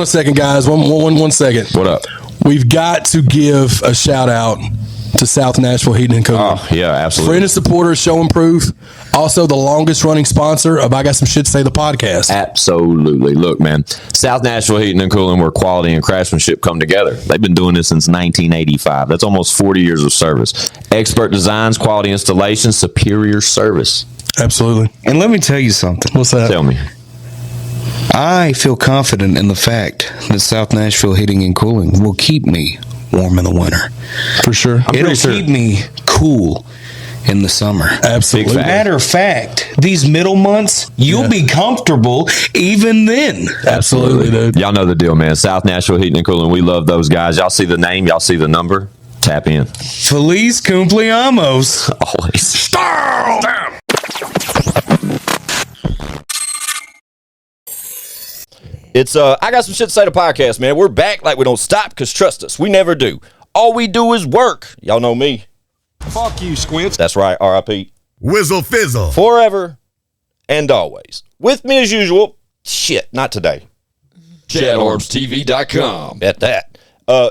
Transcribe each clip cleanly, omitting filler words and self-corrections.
a second, guys. One second. What up? We've got to give a shout out to South Nashville Heating and Cooling. Oh, yeah, absolutely. Friend and supporter, show and proof. Also, the longest running sponsor of I Got Some Shit to Say, the podcast. Absolutely. Look, man, South Nashville Heating and Cooling, where quality and craftsmanship come together. They've been doing this since 1985. That's almost 40 years of service. Expert designs, quality installations, superior service. Absolutely. And let me tell you something. What's that? Tell me. I feel confident in the fact that South Nashville Heating and Cooling will keep me warm in the winter. For sure. It'll keep me cool in the summer. Absolutely. Matter of fact, these middle months, you'll be comfortable even then. Absolutely, dude. Y'all know the deal, man. South Nashville Heating and Cooling. We love those guys. Y'all see the name. Y'all see the number. Tap in. Feliz cumpleaños. Always. Damn. It's I Got Some Shit to Say, the podcast, man. We're back like we don't stop, because trust us, we never do. All we do is work. Y'all know me. Fuck you, Squints. That's right, R.I.P. Whizzle fizzle. Forever and always. With me as usual, shit, not today. ChadArmesTV.com. At that.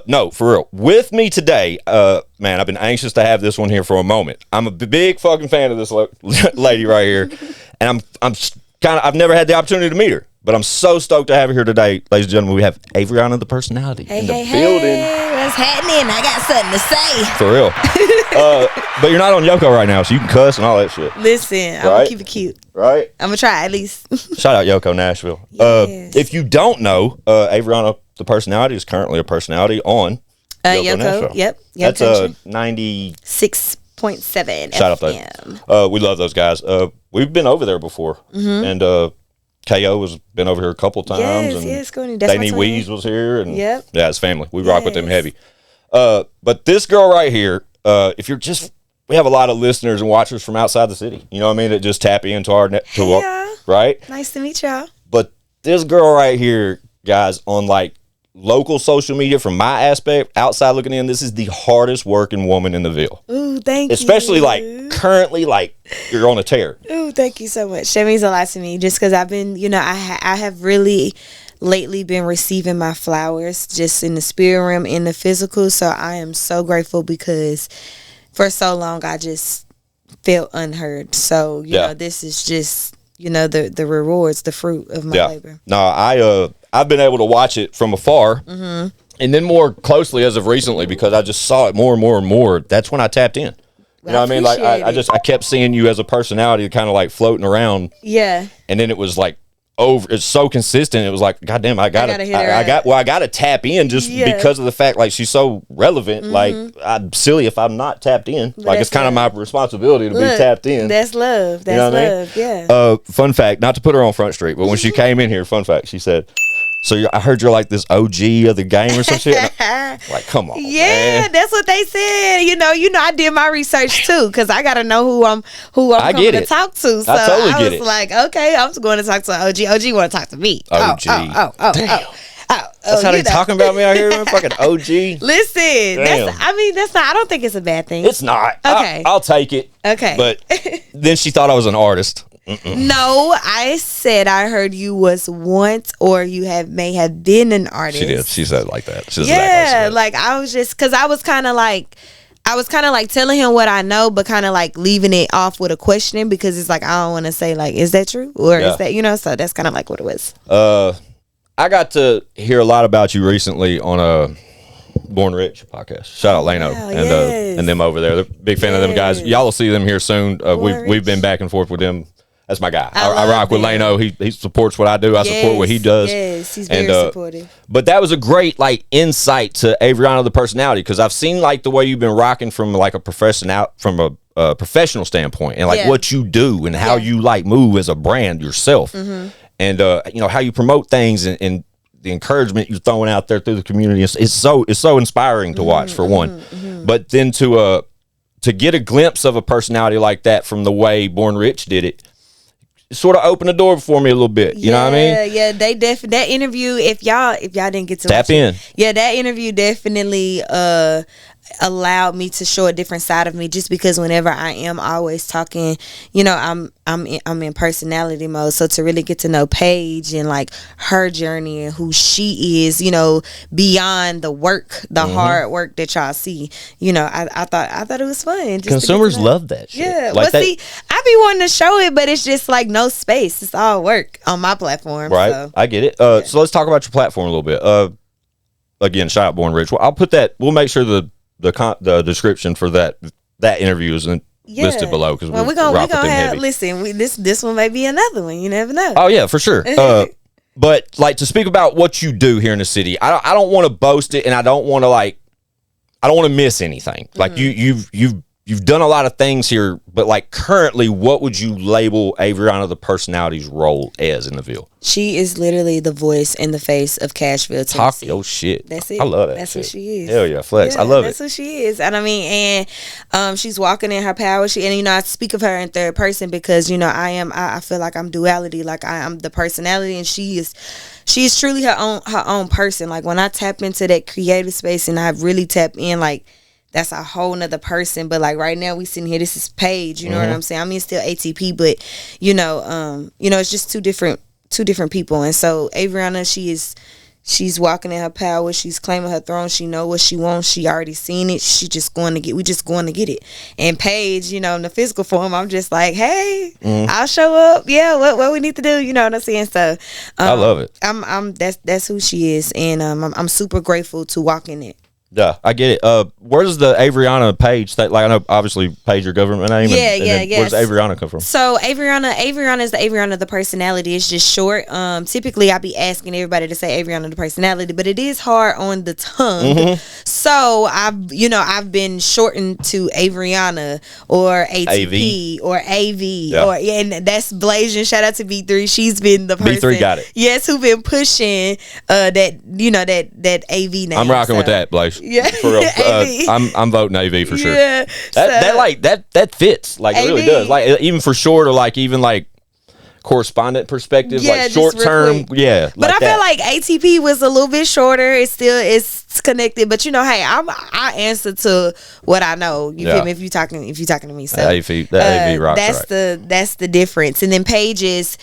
No, for real. With me today, man, I've been anxious to have this one here for a moment. I'm a big fucking fan of this lady right here, and I've never had the opportunity to meet her. But I'm so stoked to have her here today. Ladies and gentlemen, we have Averianna, the personality, in the building. What's happening? I got something to say. For real. But you're not on Yoko right now, so you can cuss and all that shit. Listen, I'm going to keep it cute. Right? I'm going to try at least. Shout out Yoko Nashville. Yes. If you don't know, Averianna, the personality, is currently a personality on Yoko Nashville. Yep. That's Country. 6.7 Shout out FM. there. We love those guys. We've been over there before. And KO has been over here a couple times. Yes, and that's Danny my Weeze was here. And Yep. yeah, it's family. We rock with them heavy. But this girl right here, if you're we have a lot of listeners and watchers from outside the city. You know what I mean? That just tap into our right? Nice to meet y'all. But this girl right here, guys, on like local social media, from my aspect, outside looking in, this is the hardest working woman in the Ville. Ooh, thank you. Especially like currently, like you're on a tear. Ooh, thank you so much. That means a lot to me, just because I've been, I have really lately been receiving my flowers just in the spirit realm, in the physical. So I am so grateful, because for so long I just felt unheard. So, you know, this is just, the rewards, the fruit of my labor. No, I've been able to watch it from afar, and then more closely as of recently, because I just saw it more and more and more. That's when I tapped in. You know what I mean? Like I kept seeing you as a personality, kind of like floating around. Yeah. And then it was like it's so consistent. It was like, goddamn, I gotta tap in just because of the fact, like, she's so relevant. Like, I'm silly if I'm not tapped in. Like, it's kind of my responsibility to be tapped in. That's love. That's love. Yeah. Fun fact, not to put her on Front Street, but when she came in here, fun fact, she said, so I heard you're like this OG of the game or some shit. Like, come on, man. That's what they said. You know, I did my research too, because I gotta know who I'm coming to talk to. So I totally get it. Like, okay, I'm just going to talk to OG. OG want to talk to me. OG. Damn. That's how they talking about me out here, man. Fucking OG. Listen, that's not. I don't think it's a bad thing. It's not. Okay, I'll take it. Okay, but then she thought I was an artist. No, I said I heard you was once, or you may have been an artist. She did. She said it like that. Like I was just, because I was kind of like telling him what I know, but kind of like leaving it off with a question, because it's like I don't want to say like, is that true, or is that, so that's kind of like what it was. I got to hear a lot about you recently on a Born Rich podcast. Shout out Lano and them over there. They're a big fan of them guys. Y'all will see them here soon. We've been back and forth with them. That's my guy. I rock with Lano. He supports what I do. I support what he does. Yes, he's very supportive. But that was a great like insight to Averianna, the personality, because I've seen like the way you've been rocking from like a professional standpoint, and like what you do and how you like move as a brand yourself, and how you promote things, and the encouragement you're throwing out there through the community. It's so inspiring to watch, for one. But then to get a glimpse of a personality like that from the way Born Rich did it, sort of opened the door for me a little bit. You know what I mean? Yeah, that interview, if y'all didn't get to tap in. Yeah, that interview definitely allowed me to show a different side of me, just because whenever I am always talking, you know, I'm in personality mode. So to really get to know Paige and like her journey and who she is, you know, beyond the work, the hard work that y'all see, you know, I thought it was fun. Just Consumers love that shit. Yeah. Like Well, see, I be wanting to show it, but it's just like no space. It's all work on my platform. Right. So. I get it. So let's talk about your platform a little bit. Again, shout out Born Rich. Well, I'll put that. We'll make sure the description for that interview is listed below, because we're gonna have. Listen, this one may be another one. You never know. Oh yeah, for sure. But like, to speak about what you do here in the city, I don't want to boast it, and I don't want to miss anything. Like you've done a lot of things here, but like currently, what would you label Averianna the personality's role as in the Ville? She is literally the voice and the face of Cashville, Tennessee. Talk your shit. That's it. I love that. That's shit. what she is. Hell yeah, flex. Yeah, I love that's it. who she is. And I mean, and she's walking in her power. And you know, I speak of her in third person because, you know, I feel like I'm duality. Like I'm the personality, and she is truly her own person. Like when I tap into that creative space and I really tap in, like, that's a whole nother person. But like right now we sitting here, this is Paige, you know what I'm saying? I mean, it's still ATP, but you know, it's just two different people. And so Averianna, she's walking in her power, she's claiming her throne, she know what she wants, she already seen it, we just going to get it. And Paige, you know, in the physical form, I'm just like, hey, I'll show up. Yeah, what we need to do, you know what I'm saying? So I love it. That's who she is, and I'm super grateful to walk in it. Yeah, I get it. Where does the Averianna Paige, like, I know obviously Paige your government name. Yeah. Where does Averianna come from? So Averianna is the Averianna the personality. It's just short. Typically I be asking everybody to say Averianna the personality, but it is hard on the tongue. So I've been shortened to Averianna or ATP or AV or and that's Blasian. Shout out to B3. She's been the person. B3 got it. Yes, who been pushing that AV name. I'm rocking with that, Blaze. Yeah, for real. I'm voting AV for sure. Yeah, that fits. Like, it really AV. does. Like, even for short, or like even like correspondent perspective, Yeah, like just short real term. quick. Yeah, But I that. feel like ATP was a little bit shorter. It's connected, but you know, hey, I answer to what I know. You feel me? If you talking to me, so AV rocks. That's the difference. And then Paige is,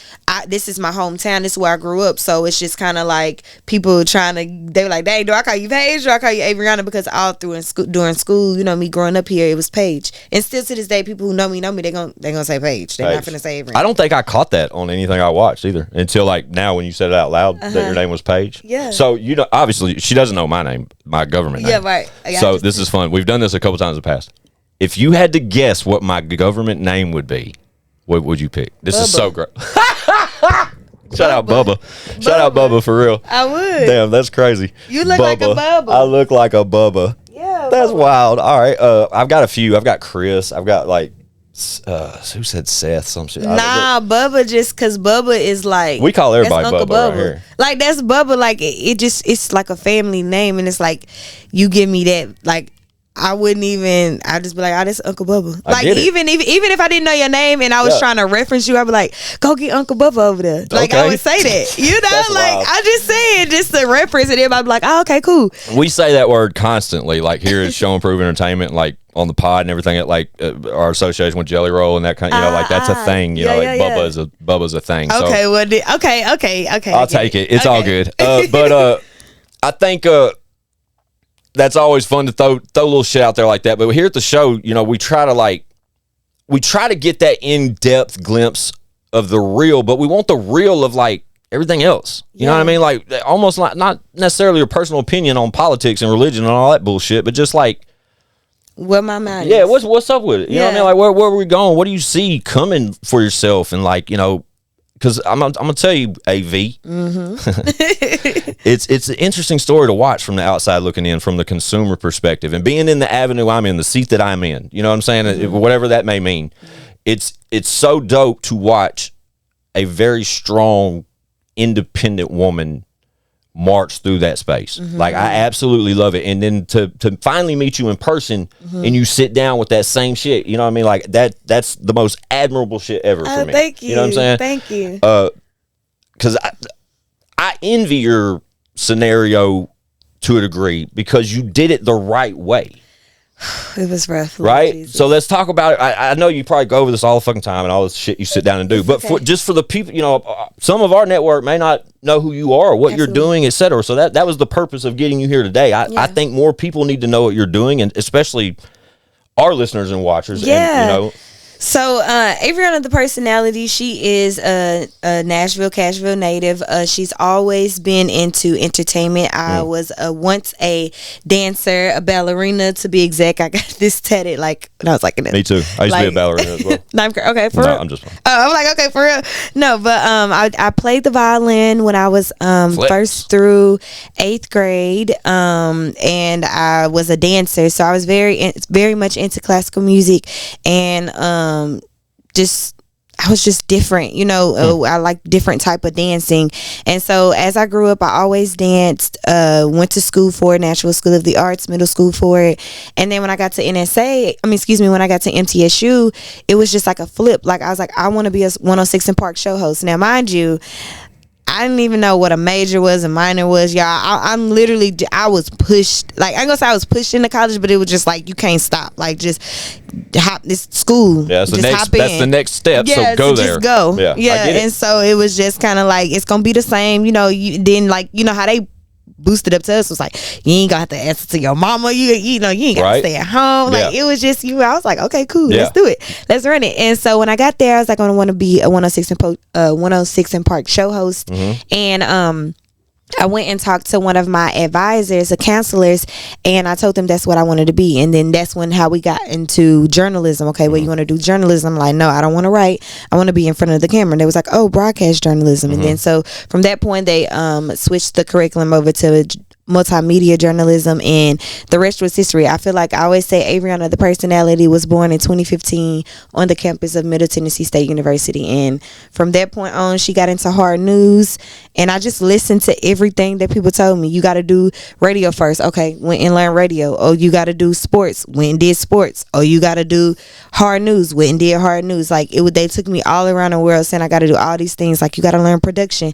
this is my hometown. This is where I grew up. So it's just kind of like people they were like, dang, do I call you Paige or do I call you Averianna? Because all through during school, you know, me growing up here, it was Paige. And still to this day, people who know me, they gonna say Paige. They're not gonna say Averianna. I don't think I caught that on anything I watched either until like now when you said it out loud that your name was Paige. Yeah. So, you know, obviously she doesn't know my name, my government name. Yeah, right. So this is fun. We've done this a couple times in the past. If you had to guess what my government name would be, what would you pick? This is so great. Shout out Bubba. Shout out Bubba for real. I would. Damn, that's crazy. You look like a Bubba. I look like a Bubba. Yeah. That's wild. All right. I've got a few. I've got Chris. I've got like who said Seth? Some shit. Nah, Bubba, just because Bubba is like, we call everybody that's Uncle Bubba right here. Like, that's Bubba. Like, it's like a family name, and it's like, you give me that, like, I wouldn't even. I'd just be like, "Oh, this Uncle Bubba." Like, even if I didn't know your name and I was trying to reference you, I'd be like, "Go get Uncle Bubba over there." Like, I would say that, you know, like wild. I just say it just to reference, and everybody be like, "Oh, okay, cool." We say that word constantly, like here at Show and Prove Entertainment, like on the pod and everything. At like our association with Jelly Roll and that kind, you know, like that's a thing. You know, like Bubba's a thing. Okay, so, well, okay. I'll take it. It's all good. But I think. That's always fun to throw a little shit out there like that. But here at the show, you know, we try to get that in-depth glimpse of the real, but we want the real of like everything else. You know what I mean? Like almost like not necessarily your personal opinion on politics and religion and all that bullshit, but just like where my mind is. Yeah, is. what's up with it? You know what I mean? Like where are we going? What do you see coming for yourself? And like, you know, because I'm gonna tell you, AV. It's an interesting story to watch from the outside looking in, from the consumer perspective, and being in the avenue I'm in, the seat that I'm in. You know what I'm saying? Whatever that may mean. It's so dope to watch a very strong, independent woman march through that space. Like, I absolutely love it. And then to finally meet you in person and you sit down with that same shit, you know what I mean? Like that's the most admirable shit ever for me. Thank you. You know what I'm saying? Thank you. Because I envy your scenario to a degree because you did it the right way. It was rough. Lord Right? Jesus. So let's talk about it. I know you probably go over this all the fucking time and all this shit you sit down and do, but okay. just for the people, some of our network may not know who you are or what you're doing, etc. So that was the purpose of getting you here today. I think more people need to know what you're doing, and especially our listeners and watchers. Yeah. And, So, Averianna, the personality, she is a Nashville, Cashville native. She's always been into entertainment. I was once a dancer, a ballerina to be exact. I got this tatted like when I was like in me too. I used to be a ballerina as well. Ninth grade. Okay, for real. I'm just. I'm like, okay, for real. No, but I played the violin when I was first through 8th grade, and I was a dancer. So I was very much into classical music, and I was just different, I like different type of dancing. And so as I grew up, I always danced, went to school for it, Nashville School of the Arts, middle school for it. And then when I got to when I got to MTSU, it was just like a flip. Like I was like, I want to be a 106 and Park show host. Now, mind you, I didn't even know what a major was, a minor was, y'all. I'm literally, I was pushed. Like, I ain't gonna say I was pushed into college, but it was just like, you can't stop. Like, just hop this school. Yeah, that's the next step. Yeah, so go there. Just go. Yeah, yeah. And so it was just kind of like, it's gonna be the same. Then like, how they boosted up to us was like, you ain't got to answer to your mama, you ain't got to stay at home. Like it was just I was like, okay, cool, let's do it, let's run it. And so when I got there, I was like, I want to be a 106 and Park show host. And I went and talked to one of my advisors, the counselors, and I told them that's what I wanted to be. And then that's how we got into journalism. Okay, well, you want to do journalism? I'm like, no, I don't want to write. I want to be in front of the camera. And they was like, oh, broadcast journalism. And then so from that point, they switched the curriculum over to multimedia journalism, and the rest was history. I feel like I always say Averianna, the personality, was born in 2015 on the campus of Middle Tennessee State University, and from that point on, she got into hard news, and I just listened to everything that people told me. You got to do radio first. Okay, went and learned radio. Oh, you got to do sports. Went and did sports. Oh, you got to do hard news. Went and did hard news. Like they took me all around the world saying I got to do all these things. Like you got to learn production,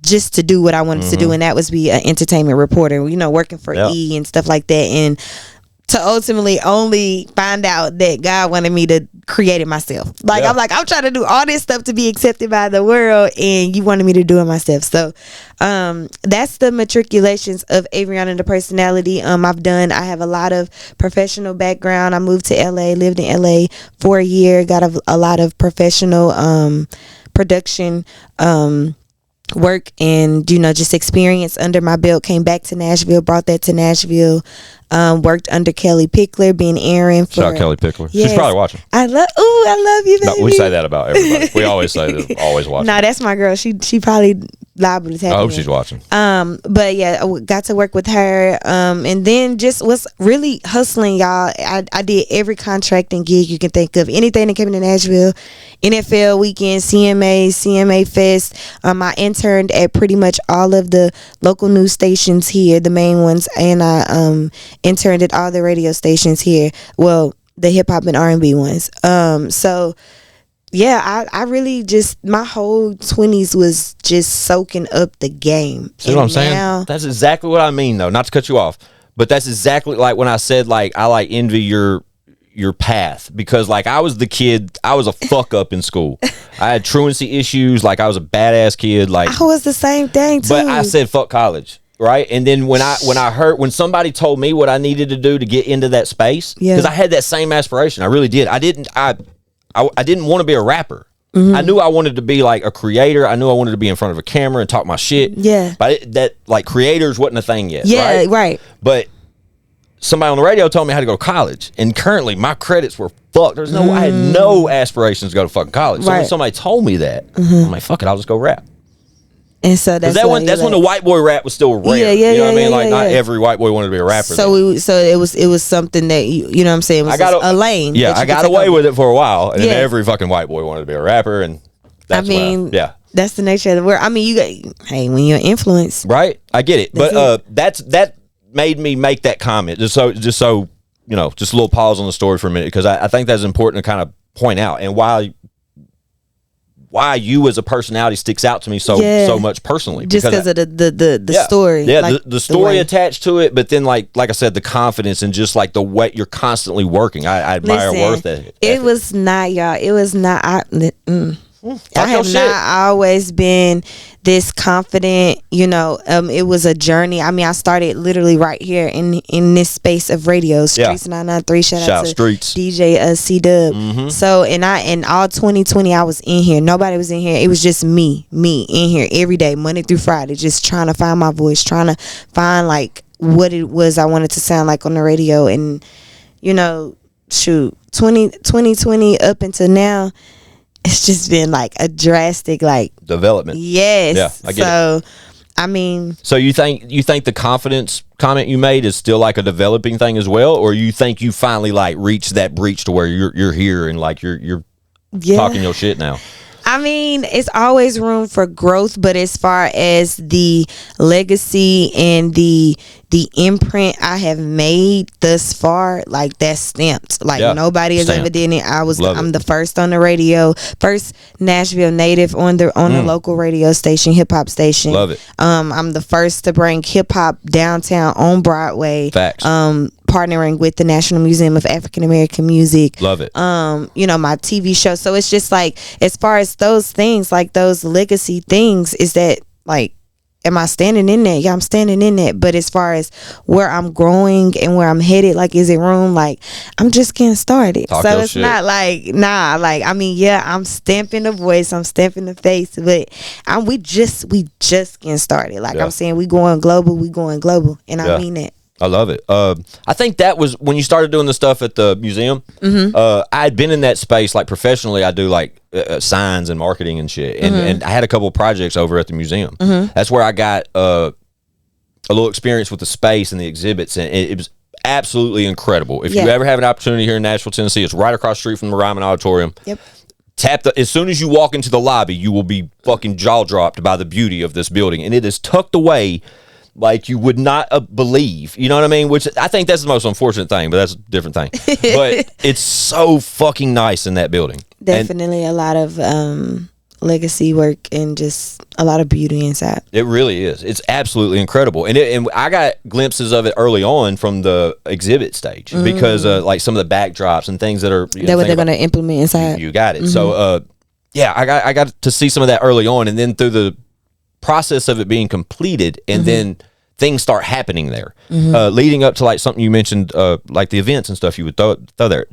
just to do what I wanted to do, and that was be an entertainment reporter, working for E and stuff like that, and to ultimately only find out that God wanted me to create it myself. Like I'm trying to do all this stuff to be accepted by the world, and you wanted me to do it myself. So that's the matriculations of Averianna, the personality. I have a lot of professional background. I moved to LA, lived in LA for a year, got a lot of professional production work and just experience under my belt. Came back to Nashville, brought that to Nashville, worked under Kelly Pickler, being Aaron. Shout out Kelly Pickler. Yes. She's probably watching. I love you, baby. No, we say that about everybody. We always say that, always watching. No, that's my girl. She probably liable to tag I hope she's watching. But yeah, I got to work with her, and then just was really hustling, y'all. I did every contracting gig you can think of, anything that came into Nashville, NFL weekend, CMA Fest. I interned at pretty much all of the local news stations here, the main ones, and I interned at all the radio stations here. Well, the hip hop and R&B ones. So yeah, I really just, my whole 20s was just soaking up the game. See what I'm saying? That's exactly what I mean, though. Not to cut you off, but that's exactly like when I said, like, I like envy your path, because like I was the kid, I was a fuck up in school. I had truancy issues, like I was a badass kid. Like I was the same thing too. But I said fuck college. Right. And then when when somebody told me what I needed to do to get into that space, because I had that same aspiration. I really did. I didn't want to be a rapper. I knew I wanted to be like a creator. I knew I wanted to be in front of a camera and talk my shit. Yeah. But that like creators wasn't a thing yet. Yeah, right. But somebody on the radio told me how to go to college, and currently my credits were fucked. I had no aspirations to go to fucking college. So when somebody told me that, I'm like, fuck it, I'll just go rap. And so that's when the white boy rap was still rare. You know what I mean? Like not every white boy wanted to be a rapper. So it was something that you know what I'm saying, it was a lane. Yeah, I got away with it for a while, and then every fucking white boy wanted to be a rapper, and that's that's the nature of the world. I mean, when you're influenced, right? I get it, but that made me make that comment just so just a little pause on the story for a minute, because I think that's important to kind of point out, and why why you as a personality sticks out to me so much personally. Just because of the story. Yeah, like, the story way. attached to it, but then like I said, the confidence and just like the way you're constantly working. I admire worth it. It was not, y'all. It was not. I have not always been this confident, it was a journey. I mean, I started literally right here in this space of radio, Streets 993. Shout out to Streets. DJ C-Dub. So, and all 2020, I was in here. Nobody was in here. It was just me in here every day, Monday through Friday, just trying to find my voice, trying to find like what it was I wanted to sound like on the radio. And, 2020 up until now, it's just been like a drastic like development. Yes. Yeah, I get it. I mean, so you think the confidence comment you made is still like a developing thing as well, or you think you finally like reached that breach to where you're here and like you're talking your shit now? I mean, it's always room for growth, but as far as the legacy and the imprint I have made thus far, like that's stamped. Like nobody has ever done it. I'm the first on the radio, first Nashville native on the local radio station, hip hop station. Love it. I'm the first to bring hip hop downtown on Broadway. Facts. Partnering with the National Museum of African American Music. Love it. My TV show. So it's just like, as far as those things, like those legacy things, is that like, am I standing in that? Yeah, I'm standing in that. But as far as where I'm growing and where I'm headed, like, is it room? Like, I'm just getting started. Talk so it's shit. not like, I mean, yeah, I'm stamping the voice, I'm stamping the face, but we just getting started. Like I'm saying, we going global, and I mean that. I love it. I think that was when you started doing the stuff at the museum. I had been in that space like professionally. I do like signs and marketing and shit, and I had a couple of projects over at the museum. That's where I got a little experience with the space and the exhibits, and it was absolutely incredible. If you ever have an opportunity here in Nashville, Tennessee, it's right across the street from the Ryman Auditorium. Yep. As soon as you walk into the lobby, you will be fucking jaw dropped by the beauty of this building, and it is tucked away like you would not believe, you know what I mean? Which I think that's the most unfortunate thing, but that's a different thing. But it's so fucking nice in that building. Definitely a lot of legacy work and just a lot of beauty inside. It really is. It's absolutely incredible. And I got glimpses of it early on from the exhibit stage because like some of the backdrops and things that are... That what they're going to implement inside. You got it. So, I got to see some of that early on, and then through the process of it being completed, and then things start happening there, leading up to like something you mentioned, like the events and stuff you would throw there.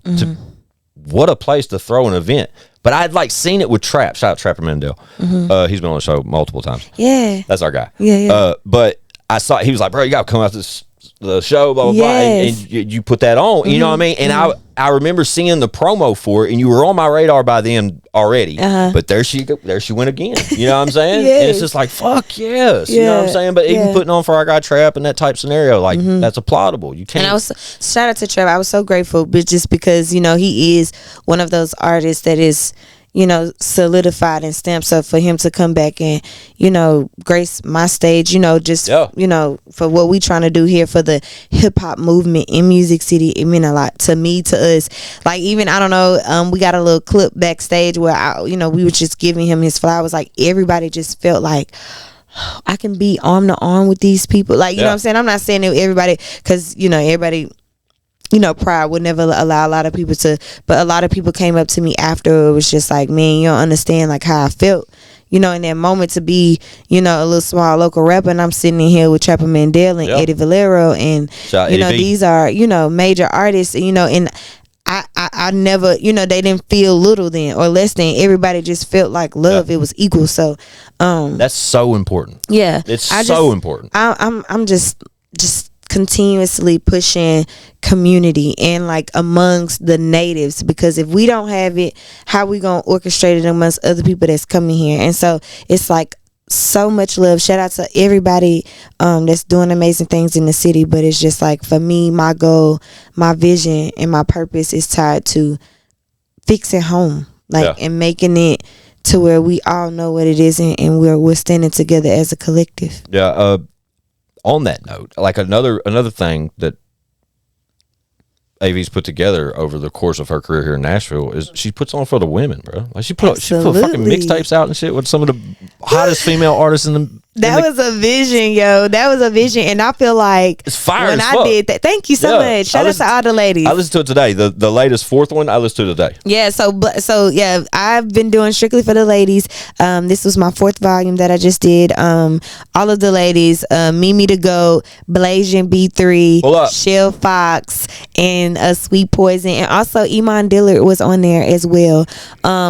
What a place to throw an event. But I'd like seen it with Trap. Shout out Trapper Mandel. He's been on the show multiple times. Yeah, that's our guy. Yeah. But I saw, he was like, bro, you gotta come out to the show, blah blah blah, and you put that on. You know what I mean? And I remember seeing the promo for it, and you were on my radar by then already. But there she went again. You know what I'm saying? And it's just like, fuck yes. You know what I'm saying? But even putting on for our guy Trap and that type scenario, like that's applaudable. You can't. And I was, shout out to Trap. I was so grateful, but just because he is one of those artists that is, solidified and stamped. So for him to come back and, grace my stage, for what we trying to do here for the hip hop movement in Music City, it meant a lot to me, to us. Like, even, I don't know, we got a little clip backstage where we were just giving him his flowers. Like, everybody just felt like, I can be arm to arm with these people. Like, you know what I'm saying? I'm not saying that everybody, because, everybody, pride would never allow a lot of people to, but a lot of people came up to me after. It was just like, man, you don't understand like how I felt, in that moment to be, a little small local rapper, and I'm sitting in here with Trapper Mandel and Eddie Valero, and these are, major artists, and I never, they didn't feel little then or less than. Everybody just felt like love. It was equal. So that's so important. Yeah, it's so important. I'm just continuously pushing community and like amongst the natives, because if we don't have it, how we gonna orchestrate it amongst other people that's coming here? And so it's like so much love. Shout out to everybody that's doing amazing things in the city, but it's just like, for me, my goal, my vision, and my purpose is tied to fixing home, and making it to where we all know what it is, and we're standing together as a collective. On that note, like another thing that AV's put together over the course of her career here in Nashville is she puts on for the women, bro. Like she put fucking mixtapes out and shit with some of the hottest female artists in the. That was a vision, yo. That was a vision, and I feel like it's fire when as I fuck. did that. Thank you so much. Shout out to all the ladies. I listened to it today. The latest fourth one I listened to today. Yeah, so yeah, I've been doing strictly for the ladies. This was my 4th volume that I just did. All of the ladies, Mimi the Goat, Blasian B3, Shell Fox, and Sweet Poison, and also Iman Dillard was on there as well.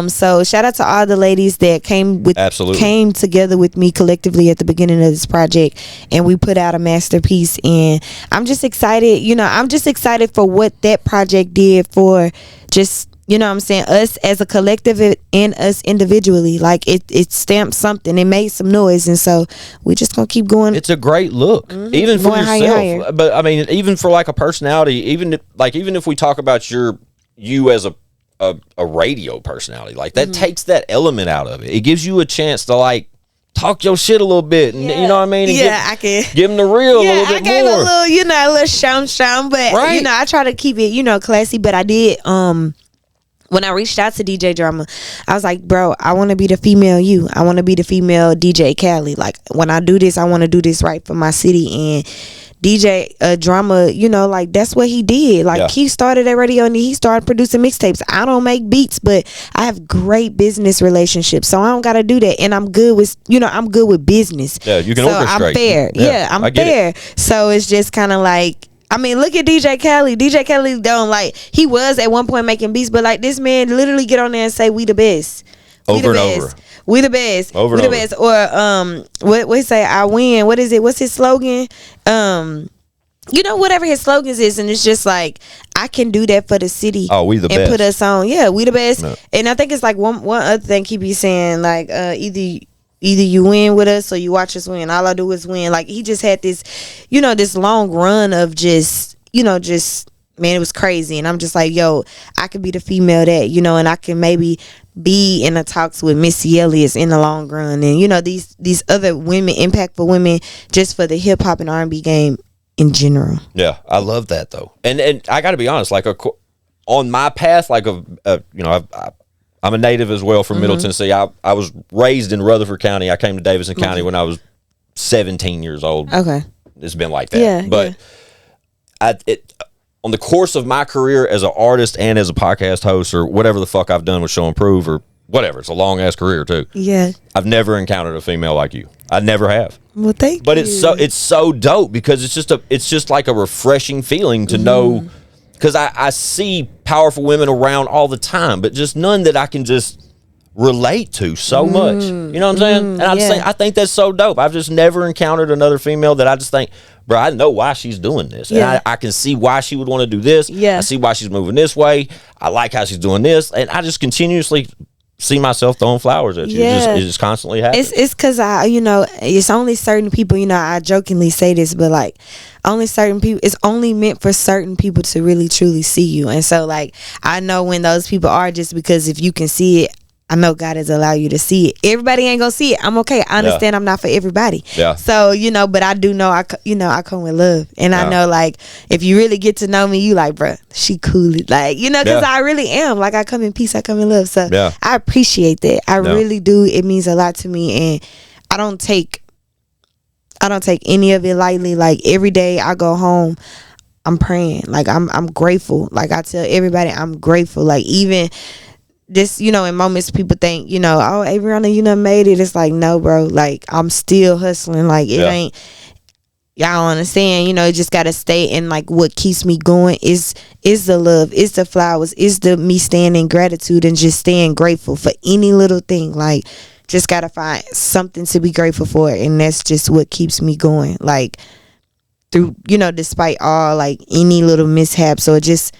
So shout out to all the ladies that came together with me collectively at the beginning of this project, and we put out a masterpiece. And I'm just excited, I'm just excited for what that project did for just, what I'm saying, us as a collective and us individually. Like it stamped something, it made some noise, and so we just gonna keep going. It's a great look, even for yourself. Higher. But I mean, even for like a personality, even if we talk about you as a radio personality, like that takes that element out of it. It gives you a chance to like talk your shit a little bit, and you know what I mean? And I can give them the real a little bit I gave more. a little, a little sham, but I try to keep it, classy. But I did, when I reached out to DJ Drama, I was like, bro, I want to be the female you. I want to be the female DJ Cali. Like when I do this, I want to do this right for my city. And DJ Drama, like that's what he did. Like he started at radio and he started producing mixtapes. I don't make beats, but I have great business relationships, so I don't gotta do that. And I'm good with, I'm good with business. Yeah, you can orchestrate. I'm fair. Yeah, I'm fair. So it's just kind of like, I mean, look at DJ Khaled. DJ Khaled don't he was at one point making beats, but like this man literally get on there and say we the best. Over and over. We the best. Over we and the over. best. Or what he say? I win. What is it? What's his slogan? Whatever his slogans is, and it's just like I can do that for the city. Oh, we the best. And put us on. Yeah, we the best. No. And I think it's like one other thing he be saying, like either you win with us or you watch us win. All I do is win. Like he just had this, this long run of just man, it was crazy. And I'm just like, yo, I could be the female that, and I can maybe be in the talks with Missy Elliott in the long run. And, these other women, impactful women, just for the hip hop and R&B game in general. Yeah, I love that though. And I got to be honest, like on my path, like I'm a native as well from Middle Tennessee. I was raised in Rutherford County. I came to Davidson County when I was 17 years old. Okay. It's been like that. Yeah. But on the course of my career as an artist and as a podcast host or whatever the fuck I've done with Show and Prove or whatever, it's a long ass career too. Yeah. I've never encountered a female like you. I never have. Well, thank you. But it's so dope because it's just like a refreshing feeling to know, because I see powerful women around all the time, but just none that I can just relate to so much. You know what I'm saying? And I think that's so dope. I've just never encountered another female that I just think, bro, I know why she's doing this. And I can see why she would want to do this. Yeah. I see why she's moving this way. I like how she's doing this. And I just continuously see myself throwing flowers at you. It just constantly happens. It's because it's only certain people, I jokingly say this, but like only certain people, it's only meant for certain people to really truly see you. And so like I know when those people are, just because if you can see it, I know God has allowed you to see it. Everybody ain't gonna see it. I'm okay. I understand I'm not for everybody. Yeah. So, but I do know I come with love. And I know like if you really get to know me, you like, bruh, she cool. Like, because I really am. Like I come in peace, I come in love. So I appreciate that. I really do. It means a lot to me, and I don't take any of it lightly. Like every day I go home, I'm praying. Like I'm grateful. Like I tell everybody I'm grateful. Like even this, in moments people think, oh, Averianna, you done made it. It's like, no, bro. Like I'm still hustling. Like it ain't. Y'all understand? You just gotta stay in. Like what keeps me going is the love, is the flowers, is the me staying in gratitude and just staying grateful for any little thing. Like just gotta find something to be grateful for, and that's just what keeps me going. Like through, despite all like any little mishaps or just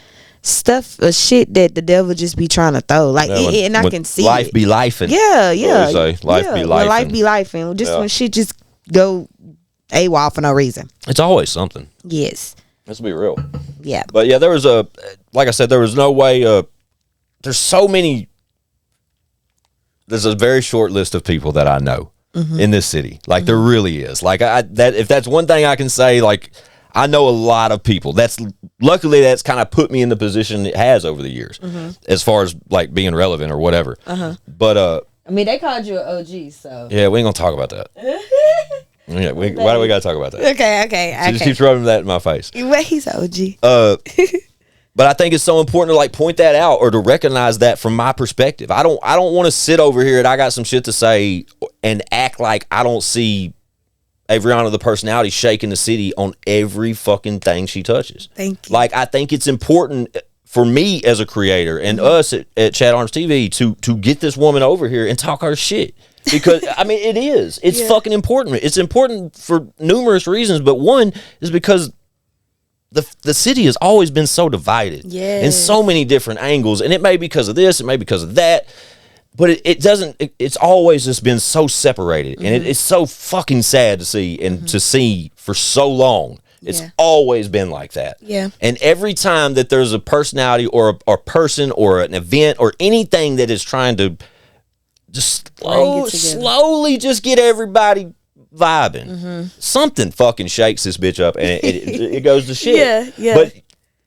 stuff or shit that the devil just be trying to throw, like and I can see life it. be life, and life be life, life be life, and just when shit just go AWOL for no reason. It's always something. Yes, let's be real. Yeah, but there was like I said, there was no way. There's so many. There's a very short list of people that I know in this city. Like there really is. Like if that's one thing I can say, like I know a lot of people. Luckily that's kind of put me in the position it has over the years, as far as like being relevant or whatever. But I mean, they called you an OG, so yeah, we ain't gonna talk about that. Yeah, why do we gotta talk about that? Okay. She just keeps rubbing that in my face. Well, he's an OG. But I think it's so important to like point that out or to recognize that from my perspective. I don't want to sit over here and I got some shit to say and act like I don't see Averianna the personality shaking the city on every fucking thing she touches. Thank you. Like, I think it's important for me as a creator and us at ChadArmesTV to get this woman over here and talk our shit. Because, I mean, it is. It's fucking important. It's important for numerous reasons, but one is because the city has always been so divided in so many different angles, and it may be because of this, it may be because of that, but it's always just been so separated, and it's so fucking sad to see and to see for so long. It's always been like that. Yeah. And every time that there's a personality or a person or an event or anything that is trying to just slowly just get everybody vibing, something fucking shakes this bitch up and it goes to shit. Yeah. But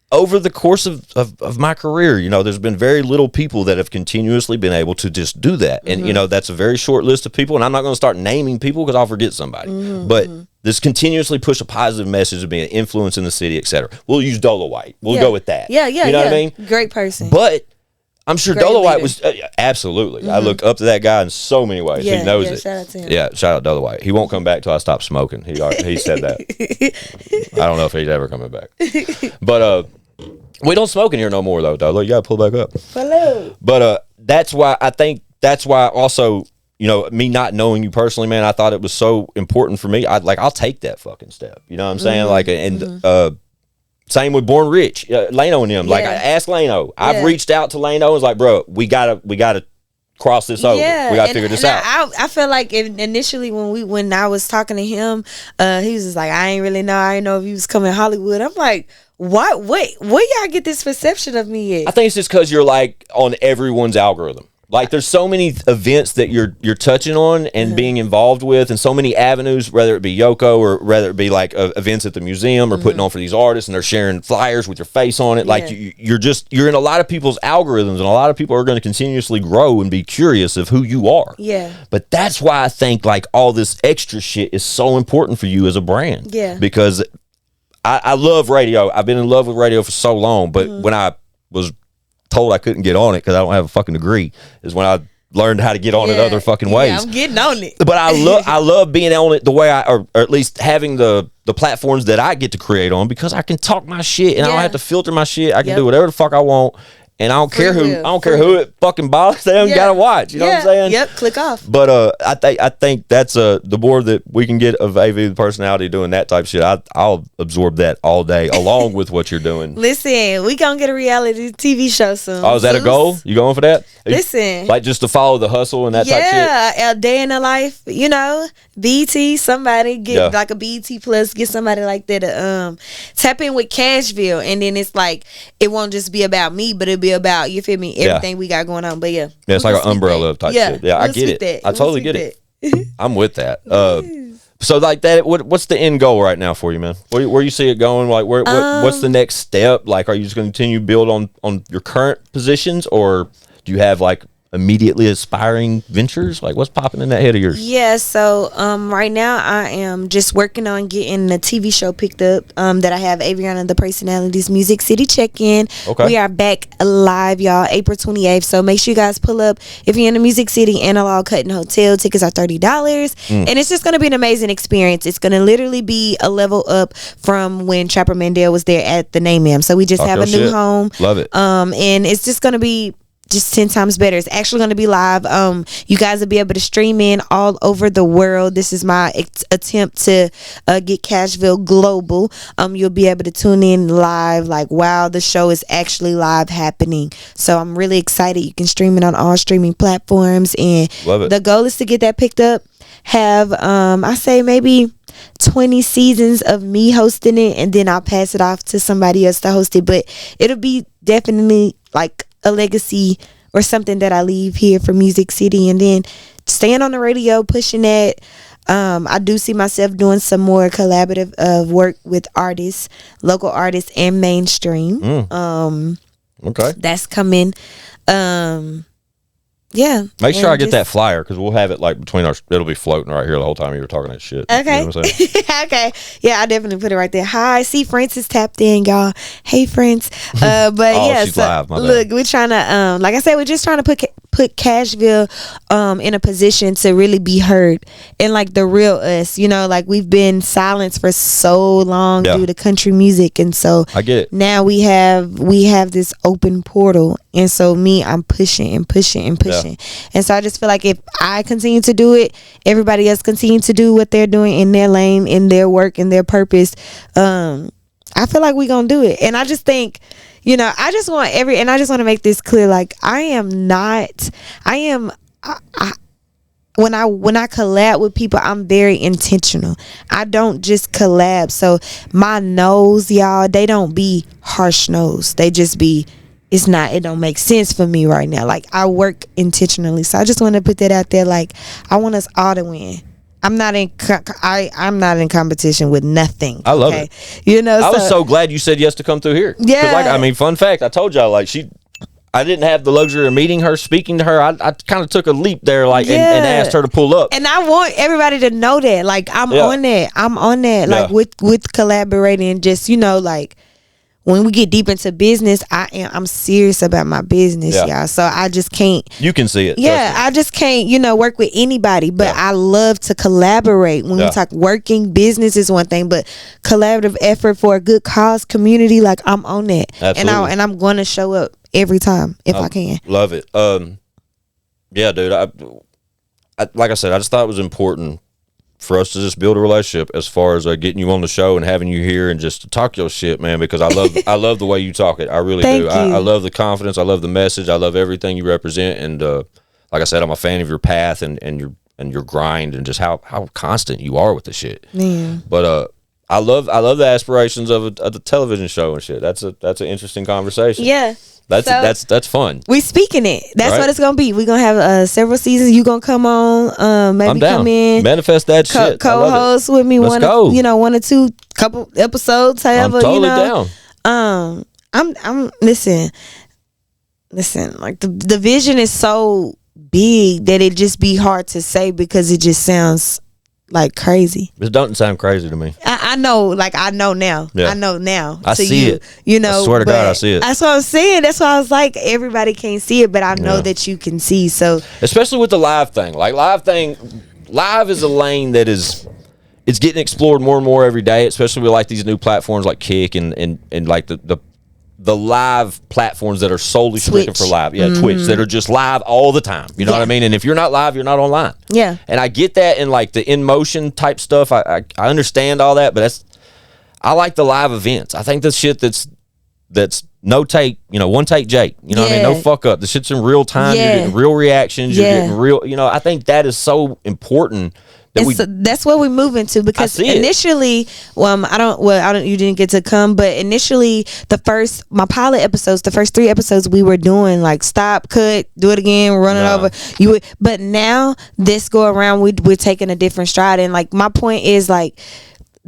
over the course of my career, you know, there's been very little people that have continuously been able to just do that. And, you know, that's a very short list of people. And I'm not going to start naming people because I'll forget somebody. But this continuously push a positive message of being an influence in the city, etc. We'll use Dolo White. We'll go with that. Yeah. You know what I mean? Great person. But I'm sure Great Dolo White leader. was absolutely. I look up to that guy in so many ways. He knows it. Shout out to him. Yeah, shout out Dolo White. He won't come back till I stop smoking. He said that. I don't know if he's ever coming back. But we don't smoke in here no more though, Dolo. You gotta pull back up. Hello. But that's why also, you know, me not knowing you personally, man, I thought it was so important for me. I'll take that fucking step. You know what I'm saying? Like, and same with Born Rich, Lano and them. Like, I asked Lano. I've reached out to Lano and was like, bro, we gotta cross this over. We gotta figure this out. I feel like initially when I was talking to him, he was just like, I ain't really know. I didn't know if he was coming to Hollywood. I'm like, what? Wait, where y'all get this perception of me at? I think it's just because you're like on everyone's algorithm. Like, there's so many events that you're touching on and being involved with, and so many avenues, whether it be Yoko or whether it be like events at the museum or putting on for these artists, and they're sharing flyers with your face on it. Like, you're in a lot of people's algorithms, and a lot of people are going to continuously grow and be curious of who you are. Yeah. But that's why I think like all this extra shit is so important for you as a brand. Yeah. Because I love radio. I've been in love with radio for so long, but when I was told I couldn't get on it because I don't have a fucking degree is when I learned how to get on it other fucking ways. Yeah, I'm getting on it. But I love being on it the way or at least having the platforms that I get to create on, because I can talk my shit and I don't have to filter my shit. I can do whatever the fuck I want. And I don't care who it fucking bothers. They don't gotta watch. You know what I'm saying? Yep, click off. But I think that's the more that we can get of AV the personality doing that type of shit. I'll absorb that all day along with what you're doing. Listen, we gonna get a reality TV show soon. Oh, is that a goal? You going for that? Listen, like just to follow the hustle and that type of shit. Yeah, a day in the life. You know, BT. Somebody get like a BT plus. Get somebody like that to tap in with Cashville, and then it's like it won't just be about me, but it'll be about, you feel me, everything we got going on. But it's like an umbrella type shit. Yeah, I get it. I totally get it. I'm with that. So like that, what's the end goal right now for you, man? Where you see it going? Like what's the next step? Like, are you just going to continue to build on your current positions, or do you have like immediately aspiring ventures? Like, what's popping in that head of yours? Yeah, so right now I am just working on getting the TV show picked up that I have, Averianna the Personalities Music City Check-In. Okay. We are back live, y'all, April 28th. So make sure you guys pull up if you're in the Music City Analog Cutting Hotel. Tickets are $30. And it's just going to be an amazing experience. It's going to literally be a level up from when Trapper Mandel was there at the Name Am. So we just have a new home. Love it. And it's just going to be just 10 times better. It's actually going to be live. You guys will be able to stream in all over the world. This is my attempt to get Cashville global. You'll be able to tune in live. Like, wow, the show is actually live happening. So I'm really excited. You can stream it on all streaming platforms, and the goal is to get that picked up. Have I say maybe 20 seasons of me hosting it, and then I'll pass it off to somebody else to host it. But it'll be definitely like a legacy or something that I leave here for Music City, and then staying on the radio, pushing that. I do see myself doing some more collaborative work with artists, local artists and mainstream. Okay. That's coming. Yeah. Make sure I get that flyer because we'll have it like between our. It'll be floating right here the whole time you were talking that shit. Okay. You know what I'm saying? Okay. Yeah, I definitely put it right there. Hi, see Francis tapped in, y'all. Hey, Francis. But yeah, she's so live, my bad. look, we're trying to like I said, we're just trying to put Cashville in a position to really be heard and like the real us. You know, like we've been silenced for so long due to country music, and so I get it. now we have this open portal, and so I'm pushing and pushing and pushing. And so I just feel like if I continue to do it, everybody else continue to do what they're doing in their lane, in their work, in their purpose. I feel like we're gonna do it. And I just think, you know, I just want to make this clear. Like when I collab with people, I'm very intentional. I don't just collab. So my no's, y'all, they don't be harsh no's. They just be, it don't make sense for me right now. Like I work intentionally. So I just want to put that out there. Like I want us all to win. I'm not in competition with nothing. I love it. You know, I was so glad you said yes to come through here. 'Cause, Yeah. like, I mean, fun fact, I told y'all, like, I didn't have the luxury of meeting her, speaking to her. I kind of took a leap there, like, and asked her to pull up. And I want everybody to know that. Like, I'm on that. I'm on that. Like, with collaborating, just, you know, like, when we get deep into business, I'm serious about my business, y'all. So I just can't. You can see it. Yeah, I just can't, you know, work with anybody. But I love to collaborate. When we talk working, business is one thing, but collaborative effort for a good cause, community, like I'm on that. Absolutely. And I'm going to show up every time if I can. Love it. Yeah, dude. I like I said, I just thought it was important for us to just build a relationship as far as getting you on the show and having you here and just to talk your shit, man, because I love the way you talk it. I really do. I love the confidence. I love the message. I love everything you represent. And like I said, I'm a fan of your path and your grind and just how constant you are with the shit. Yeah. But I love the aspirations of the television show and shit. That's an interesting conversation. Yeah. That's fun. We speaking it. That's what it's gonna be. We're gonna have several seasons. You gonna come on, maybe I'm down. come in, manifest that shit. Co-host with me. Let's go. One or two couple episodes. However, I'm totally down. I'm listen. Like the vision is so big that it just be hard to say because it just sounds like crazy. It doesn't sound crazy to me. I know, like I know now. Yeah. I know now. I see it. You know, I swear to God, I see it. That's what I'm saying. That's why I was like, everybody can't see it, but I know that you can see. So especially with the live thing, like live is a lane that it's getting explored more and more every day. Especially with like these new platforms like Kick and like the live platforms that are solely strictly for live. Yeah, Twitch, that are just live all the time. You know what I mean? And if you're not live, you're not online. Yeah. And I get that in like the in motion type stuff. I understand all that, but I like the live events. I think the shit that's no take, one take Jake. You know what I mean? No fuck up. The shit's in real time. You're getting real reactions. You're getting real, I think that is so important. That's what we move into because initially, you didn't get to come, but initially my pilot episodes, the first 3 episodes we were doing like stop, cut, do it again, run it over. But now this go around, we're taking a different stride, and like my point is like,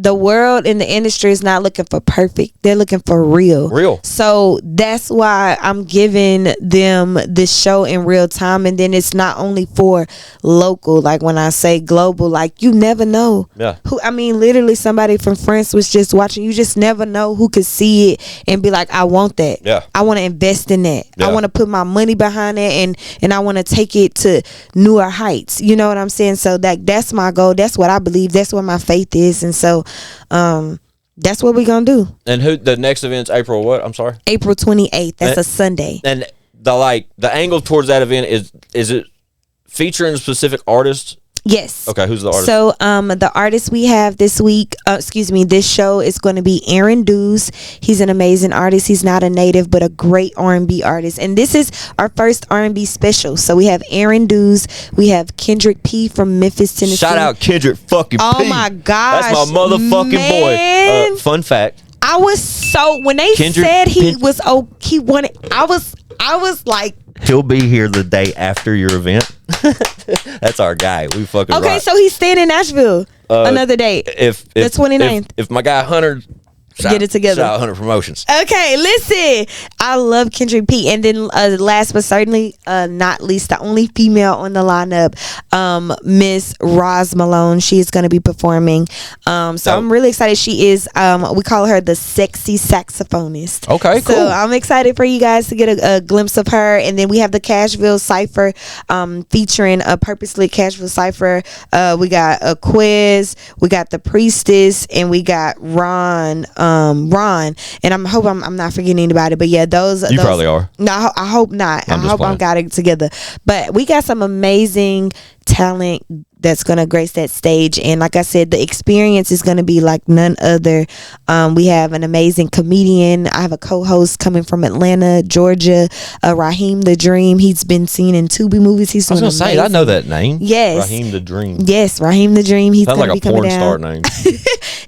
the world in the industry is not looking for perfect. They're looking for real. So that's why I'm giving them this show in real time. And then it's not only for local. Like when I say global, like you never know. Yeah. Literally somebody from France was just watching. You just never know who could see it and be like, I want that. Yeah. I want to invest in that. Yeah. I want to put my money behind it and I want to take it to newer heights. You know what I'm saying? So that's my goal. That's what I believe. That's what my faith is. And so that's what we're gonna do. And the next event's April what? I'm sorry. April 28th. That's a Sunday. And the angle towards that event is it featuring specific artists? Yes. Okay, who's the artist? So the artist we have this week, this show is going to be Aaron Dews. He's an amazing artist. He's not a native, but a great R&B artist. And this is our first R&B special. So we have Aaron Dews. We have Kendrick P from Memphis, Tennessee. Shout out Kendrick fucking P. Oh my gosh. That's my motherfucking boy. Fun fact. I was so, when they said he wanted, I was like, he'll be here the day after your event. That's our guy. We fucking Okay, rock. so he's staying in Nashville another day. If the 29th. If my guy Hunter Get it together. Shout out Hunter Promotions. Okay, listen. I love Kendrick P. And then last but certainly not least, the only female on the lineup, Miss Roz Malone. She is going to be performing. So I'm really excited. She is, we call her the sexy saxophonist. Okay, cool. So I'm excited for you guys to get a glimpse of her. And then we have the Cashville Cypher featuring a Purposely Cashville Cypher. We got a Quiz, we got the Priestess, and we got Ron, and I'm not forgetting anybody, but yeah, those probably are. No, I hope not. I hope I got it together. But we got some amazing talent that's gonna grace that stage, and like I said, the experience is gonna be like none other. We have an amazing comedian. I have a co-host coming from Atlanta, Georgia, Raheem the Dream. He's been seen in Tubi movies. He's I was gonna say, I know that name. Yes, Raheem the Dream. Yes, Raheem the Dream. He's sounds gonna like be a coming porn down. star name.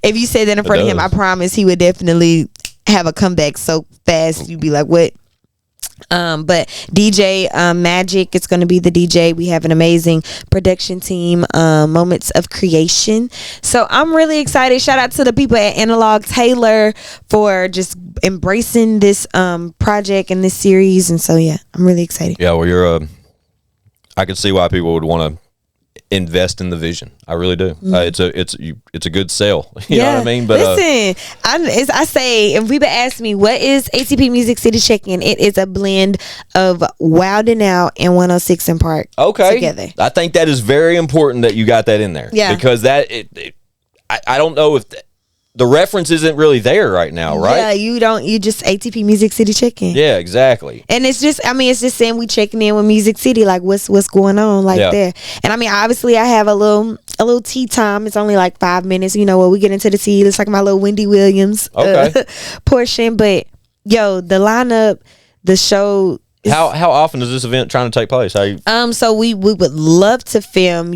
If you say that in front of him, I promise he would definitely have a comeback so fast you'd be like, what? But DJ Magic, it's going to be the DJ. We have an amazing production team, Moments of Creation. So I'm really excited. Shout out to the people at Analog Taylor for just embracing this project and this series. And so yeah, I'm really excited. Yeah, well, you're I can see why people would want to invest in the vision. I really do. It's a good sell. You know what I mean? But listen, I say, if people ask me what is ATP Music City Check-In, it is a blend of Wild 'N Out and 106 in Park. Okay, together. I think that is very important that you got that in there. Yeah, because I don't know if the reference isn't really there right now, right? Yeah, you just ATP Music City Check-In. Yeah, exactly. And it's just saying we checking in with Music City, like what's going on there. And I mean, obviously I have a little tea time. It's only like 5 minutes, where we get into the tea. It's like my little Wendy Williams portion. But yo, the lineup, the show. How often is this event trying to take place? So we would love to film,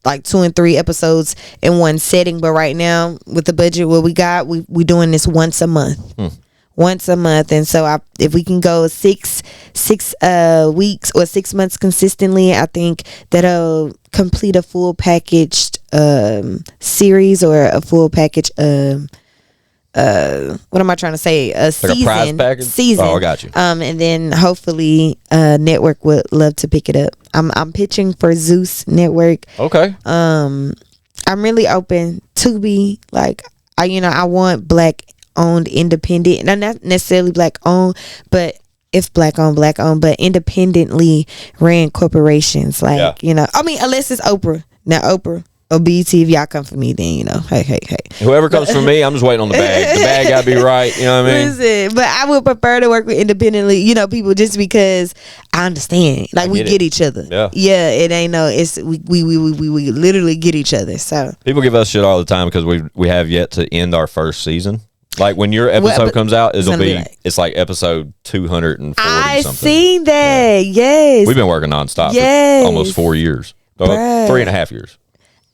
like 2 and 3 episodes in one setting, but right now with the budget what we got, we doing this once a month. Once a month. And so if we can go 6 weeks or 6 months consistently, I think that'll complete a full packaged series or a full package what am I trying to say? A season. A prize package? Season. Oh, I got you. And then hopefully network would love to pick it up. I'm pitching for Zeus Network. Okay. I'm really open to be like I want black owned independent, not necessarily black owned, but if black owned, but independently ran corporations. Like, I mean, unless it's Oprah. Now Oprah or BET, if y'all come for me, then hey. Whoever comes for me, I'm just waiting on the bag. The bag gotta be right. You know what I mean? Listen, but I would prefer to work with independently, people, just because I understand. Like we get each other. Yeah. It ain't we literally get each other. So people give us shit all the time because we have yet to end our first season. Like when your episode comes out, it's like episode 240 I something. seen that. Yeah. Yes. We've been working nonstop for almost 4 years. 3.5 years.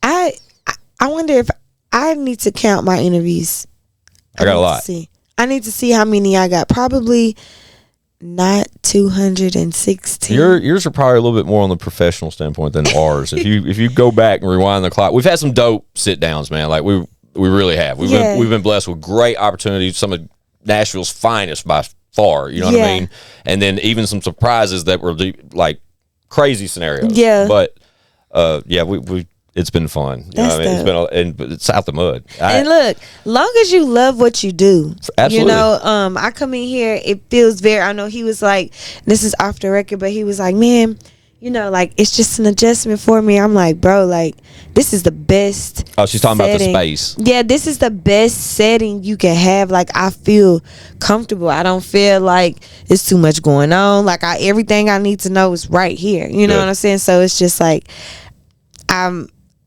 I wonder if I need to count my interviews. I got a lot. I need to see how many I got. Probably not 216. Yours are probably a little bit more on the professional standpoint than ours. If you go back and rewind the clock, we've had some dope sit downs, man. Like we really have. We've been blessed with great opportunities. Some of Nashville's finest by far. You know what I mean? And then even some surprises that were like crazy scenarios. Yeah. But we. It's been fun. You know what I mean? It's out the mud. And look, long as you love what you do, absolutely. I come in here, it feels very. I know he was like, this is off the record, but he was like, man, like it's just an adjustment for me. I'm like, bro, like this is the best. Oh, she's talking about the space. Yeah, this is the best setting you can have. Like I feel comfortable. I don't feel like it's too much going on. Like everything I need to know is right here. You know what I'm saying? So it's just like,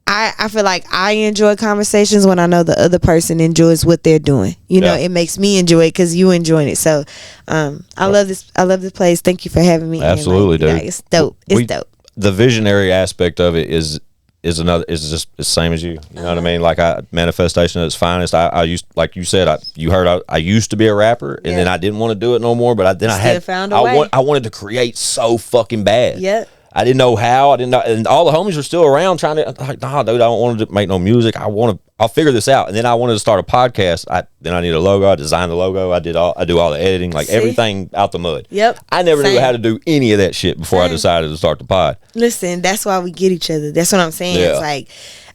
I feel like I enjoy conversations when I know the other person enjoys what they're doing. It makes me enjoy it because you enjoying it. So, I love this. I love this place. Thank you for having me. Absolutely, dude. It's dope. It's dope. The visionary aspect of it is just the same as you. You know what I mean? Like manifestation at its finest. I used, like you said, I used to be a rapper, and then I didn't want to do it no more. But I found a way. I wanted to create so fucking bad. Yep. I didn't know how. I didn't know, and all the homies were still around trying to. I'm like, nah, dude, I don't want to make no music. I'll figure this out. And then I wanted to start a podcast. Then I need a logo. I designed the logo. I do all the editing, like everything out the mud. Yep. I never knew Same. how to do any of that shit before I decided to start the pod. Listen, that's why we get each other. That's what I'm saying. Yeah. It's like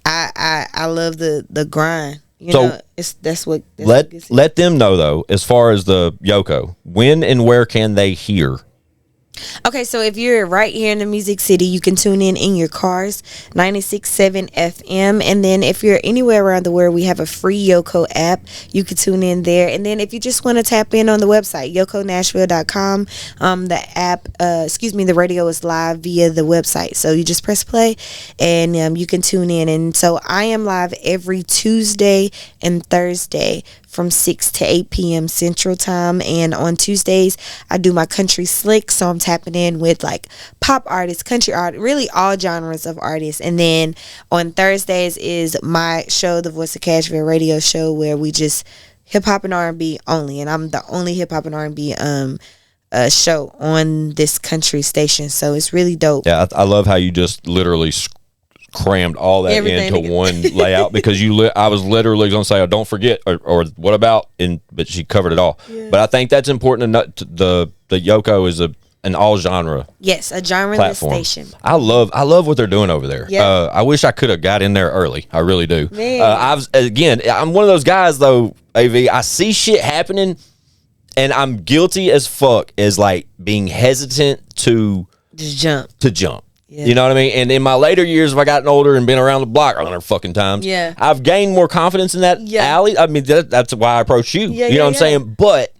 I love the grind. You So, know, that's what Let them know though, as far as the Yoko, when and where can they hear? Okay, so if you're right here in the Music City, you can tune in your cars, 96.7 FM. And then if you're anywhere around the world, we have a free Yoko app. You can tune in there. And then if you just want to tap in on the website, yokonashville.com, the app, the radio is live via the website. So you just press play and you can tune in. And so I am live every Tuesday and Thursday from 6 to 8 p.m. Central Time. And on Tuesdays, I do my country slick. So I'm tapping in with like pop artists, country art, really all genres of artists. And then on Thursdays is my show, the Voice of Cashville radio show, where we just hip hop and R&B only. And I'm the only hip hop and R&B show on this country station. So it's really dope. Yeah, I love how you just literally crammed all that Everything into one layout, because I was literally going to say, oh, don't forget, or what about, but she covered it all. Yeah. But I think that's important to the Yoko is an all genre. Yes, a genre station. I love what they're doing over there. Yeah. I wish I could have got in there early. I really do. I'm one of those guys though, AV, I see shit happening and I'm guilty as fuck as like being hesitant to jump. Yeah. You know what I mean? And in my later years, if I gotten older and been around the block 100 fucking times, I've gained more confidence in that alley. I mean, that's why I approached you. You know what I'm saying? But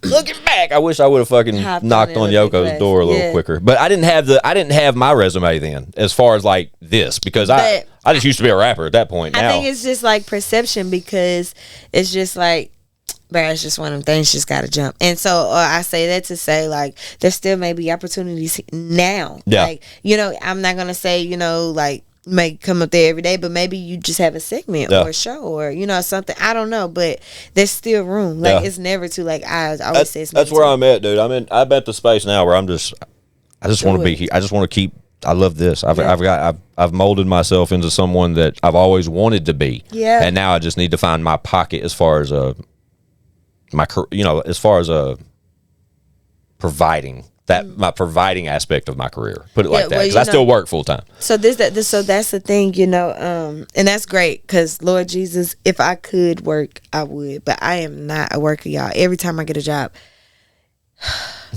looking back, I wish I would have fucking knocked on Yoko's door a little quicker. But I didn't have my resume then, as far as like this, because I just used to be a rapper at that point. I think it's just like perception, because it's just like, but it's just one of them things, just gotta jump. And so I say that to say, like, there still may be opportunities now. Yeah. Like, you know, I'm not gonna say, you know, like, may come up there every day, but maybe you just have a segment or a show or, you know, something. I don't know, but there's still room. Like, it's never too, like, I always say it's never that's where too. I'm at, dude. I'm at the space now where I just want to be here. I just want to keep. I love this. I've molded myself into someone that I've always wanted to be. Yeah. And now I just need to find my pocket as far as providing my providing aspect of my career. Put it like that, because I still work full time. So so that's the thing, you know, and that's great, because Lord Jesus, if I could work, I would, but I am not a worker, y'all. Every time I get a job,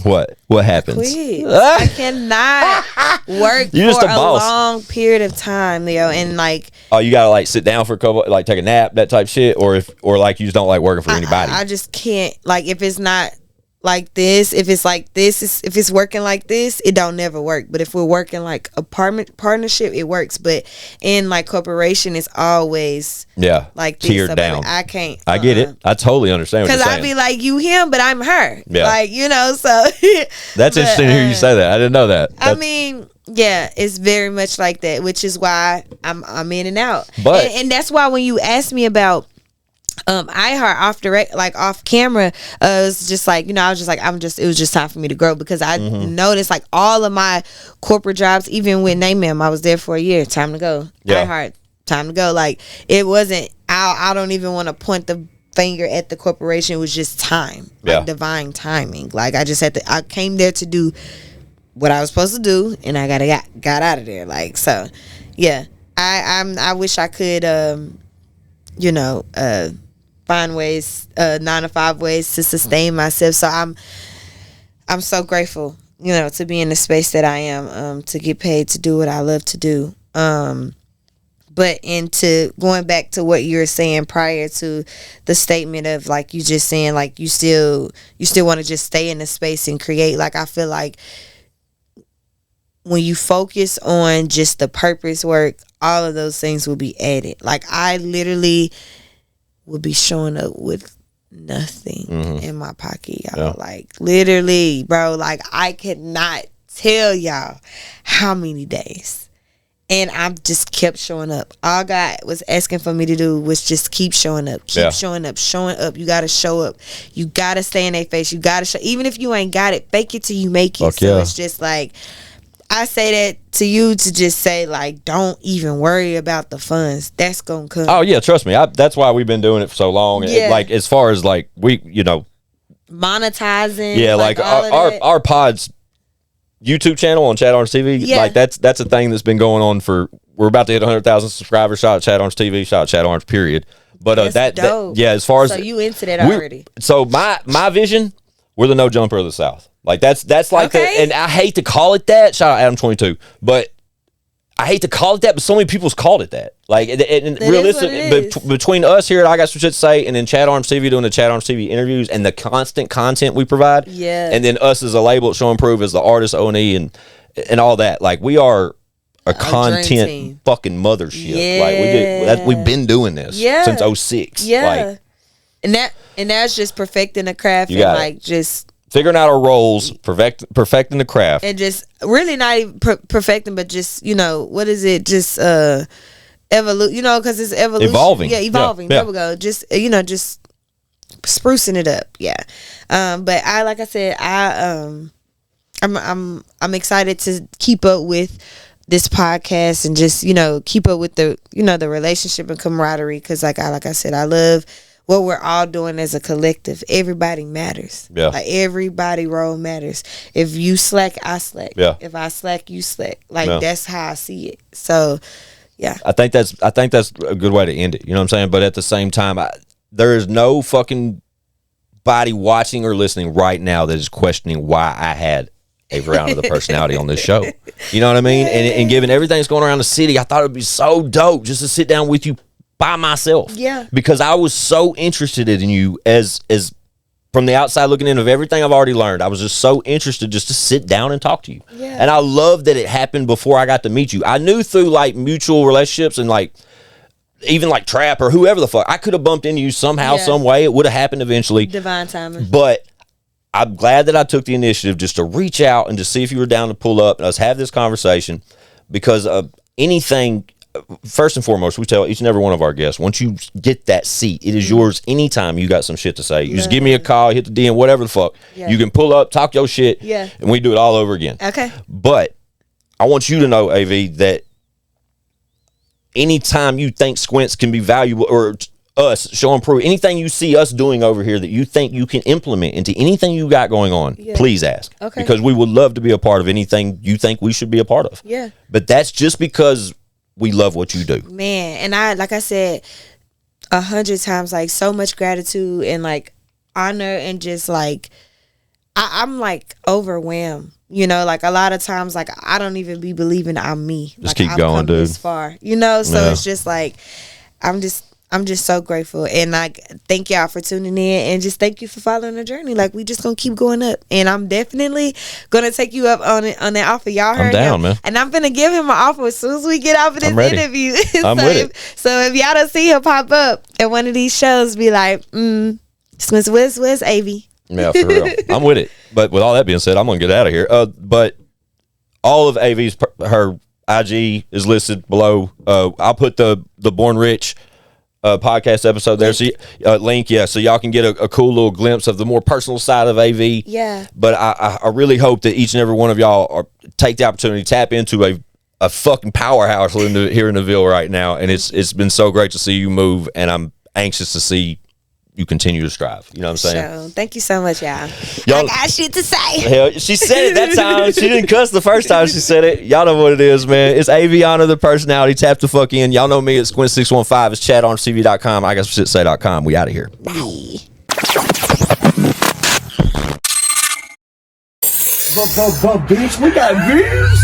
what happens? Quit. I cannot work for a long period of time, Leo, and like, oh, you gotta like sit down for a couple, like take a nap, that type shit, or like you just don't like working for anybody. I just can't, like, if it's not like this, if it's like this, if it's working like this, it don't never work. But if we're working like a partnership, it works. But in like corporation, it's always like this. Tiered down. I can't. I get it. I totally understand what you're saying. Because I'd be like, you him, but I'm her. Yeah. Like, you know, so. That's interesting to hear you say that. I didn't know that. I mean, yeah, it's very much like that, which is why I'm in and out. But and that's why when you asked me about iHeart off camera, it's just like, you know, I was just like, it was just time for me to grow, because I noticed like all of my corporate jobs, even with Name, I was there for a year. Time to go. iHeart, time to go. Like, it wasn't, I don't even want to point the finger at the corporation. It was just time, like divine timing. Like, I came there to do what I was supposed to do, and I got out of there. Like, so yeah, I wish I could find ways, 9 to 5 ways to sustain myself. So I'm so grateful, you know, to be in the space that I am, to get paid to do what I love to do. But into going back to what you were saying prior to the statement of like, you just saying like you still want to just stay in the space and create. Like, I feel like when you focus on just the purpose work, all of those things will be added. Like, I literally would be showing up with nothing in my pocket, y'all. Yeah. Like, literally, bro, like, I could not tell y'all how many days. And I've just kept showing up. All God was asking for me to do was just keep showing up. Showing up. You got to show up. You got to stay in their face. You got to show. Even if you ain't got it, fake it till you make it. It's just like, I say that to you to just say, like, don't even worry about the funds. That's gonna come. Oh yeah, trust me. That's why we've been doing it for so long. Yeah. Like as far as like we, monetizing. yeah, like our pod's YouTube channel on ChadArmesTV. Yeah. Like that's a thing that's been going on for. We're about to hit 100,000 subscribers. Shout out ChadArmesTV. Shout out ChadArmes. Period. But That's dope. yeah, as far as so you into that already. So my vision, we're the no jumper of the South. Like that's like and I hate to call it that. Shout out Adam 22, but I hate to call it that. But so many people's called it that. Like and realistically, between us here at I Got Some Shit to Say and then ChadArmesTV doing the ChadArmesTV interviews and the constant content we provide, and then us as a label at Show and Prove as the artist O&E and all that. Like we are a content fucking mothership. Like we've been doing this since 06. Yeah, like, and that's just perfecting the craft and like just figuring out our roles, perfecting the craft, and just really not even perfecting, but just what is it? Just because it's evolution, evolving. Yeah, evolving. Yeah. There we go. Just just sprucing it up. Yeah. But like I said, I'm excited to keep up with this podcast and just keep up with the the relationship and camaraderie because like I said, I love what we're all doing as a collective. Everybody matters. Yeah. Like everybody role matters. If you slack, I slack. Yeah. If I slack, you slack. Like that's how I see it. So yeah. I think that's a good way to end it. You know what I'm saying? But at the same time, there is no fucking body watching or listening right now that is questioning why I had Averianna the personality on this show. You know what I mean? And given everything that's going around the city, I thought it would be so dope just to sit down with you by myself. Yeah. Because I was so interested in you as from the outside looking in of everything I've already learned. I was just so interested just to sit down and talk to you. Yeah. And I love that it happened before I got to meet you. I knew through like mutual relationships and like even like Trap or whoever the fuck, I could have bumped into you somehow, some way. It would have happened eventually. Divine timing. But I'm glad that I took the initiative just to reach out and to see if you were down to pull up and us have this conversation because anything, first and foremost, we tell each and every one of our guests, once you get that seat, it is yours anytime you got some shit to say. You just give me a call, hit the DM, whatever the fuck. Yeah. You can pull up, talk your shit, and we do it all over again. Okay. But I want you to know, AV, that anytime you think Squints can be valuable or us, Show and Prove, anything you see us doing over here that you think you can implement into anything you got going on, please ask. Okay. Because we would love to be a part of anything you think we should be a part of. Yeah. But that's just because we love what you do. Man, and I, like I said 100 times, like so much gratitude and like honor and just like, I'm like overwhelmed. Like a lot of times, like I don't even be believing I'm me. Just like, keep I've going, come dude. this far, so it's just like, I'm just so grateful, and like thank y'all for tuning in, and just thank you for following the journey. Like we just gonna keep going up, and I'm definitely gonna take you up on that offer. Y'all heard I'm down, him, man. and I'm gonna give him an offer as soon as we get off of this interview. I'm with it. So if y'all don't see him pop up at one of these shows, be like, where's Avy? Yeah, for real. I'm with it. But with all that being said, I'm gonna get out of here. But all of AV's her IG is listed below. I'll put the Born Rich podcast episode there. So link, so y'all can get a cool little glimpse of the more personal side of AV. Yeah. But I really hope that each and every one of y'all take the opportunity to tap into a fucking powerhouse here in the Ville right now, and it's been so great to see you move, and I'm anxious to see you continue to strive. You know what I'm saying? So, thank you so much, y'all. Y'all I got shit to say. Hell, she said it that time. She didn't cuss the first time she said it. Y'all know what it is, man. It's Averianna, the personality. Tap the fuck in. Y'all know me. It's Squint615. It's ChadArmesTV.com. I got some shit to say.com. We out of here. Bye. Bitch, we got views.